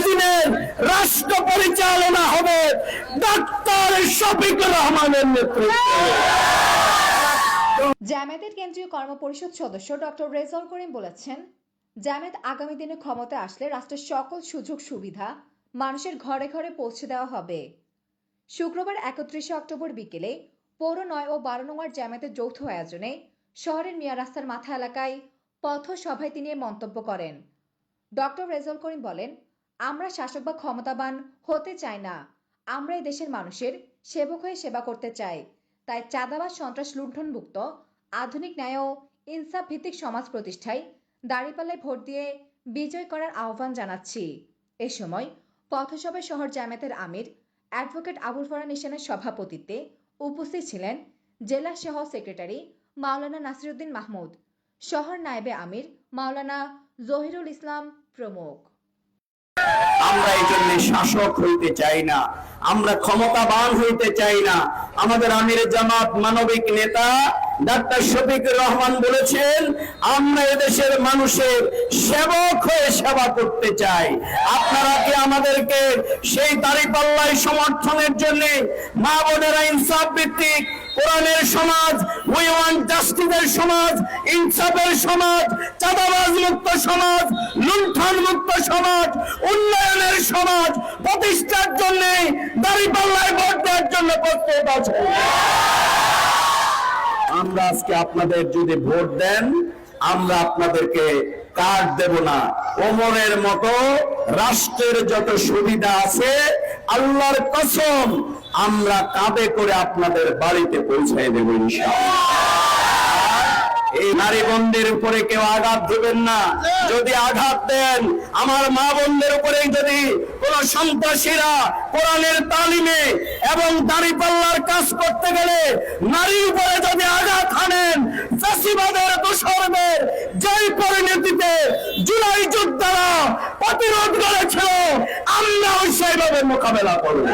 দিনের রাষ্ট্র পরিচালনা হবে ডাক্তার শফিকুর রহমানের নেতৃত্বে। জামায়াতের কেন্দ্রীয় কর্মপরিষদ সদস্য ডক্টর রেজাউল করিম বলেছেন, জামায়াত আগামী দিনে ক্ষমতায় আসলে রাষ্ট্রের সকল সুযোগ সুবিধা মানুষের ঘরে ঘরে পৌঁছে দেওয়া হবে। শুক্রবার 31 অক্টোবর বিকেলে পৌর 9 ও 12 নং ওয়ার্ড জামায়াতের যৌথ আয়োজনে শহরের মিয়া রাস্তার মাথা এলাকায় পথসভায় তিনি মন্তব্য করেন। ডক্টর রেজাউল করিম বলেন, আমরা শাসক বা ক্ষমতাবান হতে চাই না, আমরা এই দেশের মানুষের সেবক হয়ে সেবা করতে চাই। তাই চাঁদাবাজ সন্ত্রাস লুণ্ঠনমুক্ত আধুনিক ন্যায় ও ইনসাফ ভিত্তিক সমাজ প্রতিষ্ঠায় দাঁড়িপাল্লায় ভোট দিয়ে বিজয় করার আহ্বান জানাচ্ছি। এ সময় পথসভায় শহর জামায়াতের আমির অ্যাডভোকেট আবুল ফরহান ঈশানের সভাপতিত্বে উপস্থিত ছিলেন জেলা সহ সেক্রেটারি মাওলানা নাসিরউদ্দিন মাহমুদ, শহর নায়েবে আমির মাওলানা জহিরুল ইসলাম প্রমুখ। আমরা এই জন্য শাসক হইতে চাই না, আমরা ক্ষমতাবান হইতে চাই না। আমাদের আমির জামাত মানবিক নেতা ডাক্তার শফিকুর রহমান বলেছেন, আমরা এদেশের মানুষের সেবক হয়ে সেবা করতে চাই। আপনারা কি আমাদেরকে সেই দাঁড়িপাল্লায় সমর্থনের জন্য মা বোনেরা ইনসাফ ভিত্তিক কোরআনের সমাজ, উই ওয়ান্ট জাস্টিসের সমাজ, ইনসাফের সমাজ, চাঁদাবাজ মুক্ত সমাজ, লুণ্ঠন মুক্ত সমাজ, উন্নয়নের সমাজ প্রতিষ্ঠার জন্য দাঁড়িপাল্লায় ভোট দেওয়ার জন্য প্রস্তুত আছে? আমরা আজকে আপনাদের যদি ভোট দেন, আমরা আপনাদেরকে কার্ড দেব না। ওমরের মতো রাষ্ট্রের যত সুবিধা আছে আল্লাহর কসম আমরা কাঁধে করে আপনাদের বাড়িতে পৌঁছায় দেব ইনশাআল্লাহ। এই নারী বোনদের উপরে কেউ আঘাত দিবেন না। যদি আঘাত দেন, আমার মা বোনদের উপরে যদি কোন সন্ত্রাসীরা কোরআনের তালিমে এবং দাঁড়িপাল্লার কাজ করতে গেলে নারীর উপরে যদি আঘাত হানেন, ফ্যাসিবাদের দোসরদের যেই পরিণতিতে জুলাই যোদ্ধারা প্রতিরোধ করেছিল, আমরাও সেইভাবে মোকাবেলা করব।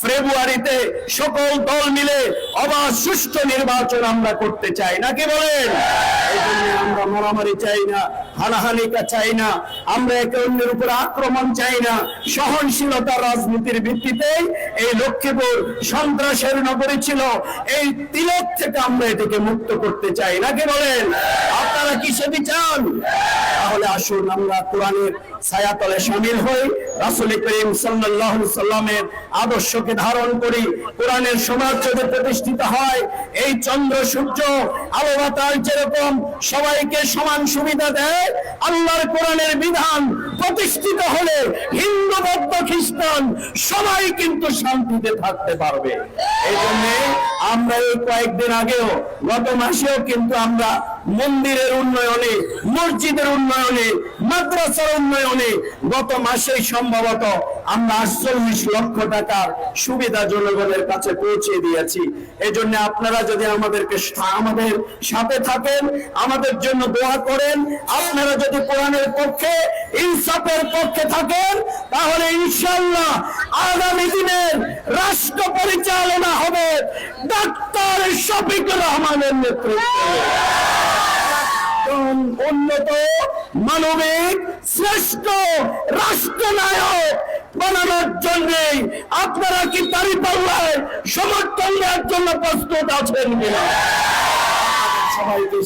ফেব্রুয়ারিতে সকল দল মিলে অবাধ সুষ্ঠু নির্বাচন আমরা করতে চাই, নাকি বলেন? এই জন্য আমরা মারামারি চাই না, হানাহানিকা চাই না, আমরা একে অন্যের উপর আক্রমণ চাই না। সহনশীলতার রাজনীতির ভিত্তিতে এই লক্ষ্মীপুর সন্ত্রাসের নগরী ছিল, এই তিলক থেকে আমরা এটাকে মুক্ত করতে চাই, নাকি বলেন? আপনারা কি সেটি চান? তাহলে আসুন আমরা কোরআনের ছায়াতলে শামিল হই, রাসূল করিম সাল্লাল্লাহু আলাইহি সাল্লামের আদর্শকে ধারণ করি। কোরআনের সমাজ যদি প্রতিষ্ঠিত হয়, এই চন্দ্র সূর্য আলো বাতাস যেরকম সবাইকে সমান সুবিধা দেয়, আল্লাহর কোরআনের বিধান প্রতিষ্ঠিত হলে হিন্দু বৌদ্ধ খ্রিস্টান সবাই কিন্তু শান্তিতে থাকতে পারবে। এই জন্য আমরা এই কয়েকদিন আগেও, গত মাসেও কিন্তু আমরা মন্দিরের উন্নয়নে, মসজিদের উন্নয়নে, মাদ্রাসার উন্নয়নে গত মাসেই সম্ভবত আমরা 48 লক্ষ টাকার সুবিধা জনগণের কাছে পৌঁছে দিয়েছি। এই জন্য আপনারা যদি আমাদের সাথে থাকেন, আমাদের জন্য দোয়া করেন, আপনারা যদি কোরআনের পক্ষে, ইনসাফের পক্ষে থাকেন, তাহলে ইনশাআল্লাহ আগামী দিনের রাষ্ট্র পরিচালনা হবে ডাক্তার শফিকুর রহমানের নেতৃত্বে। উন্নত, মানবিক, শ্রেষ্ঠ রাষ্ট্রনায়ক বানানোর জন্য আপনারা কি দাঁড়িপাল্লায় সমর্থন দেওয়ার জন্য প্রস্তুত আছেন কিনা? সবাইকে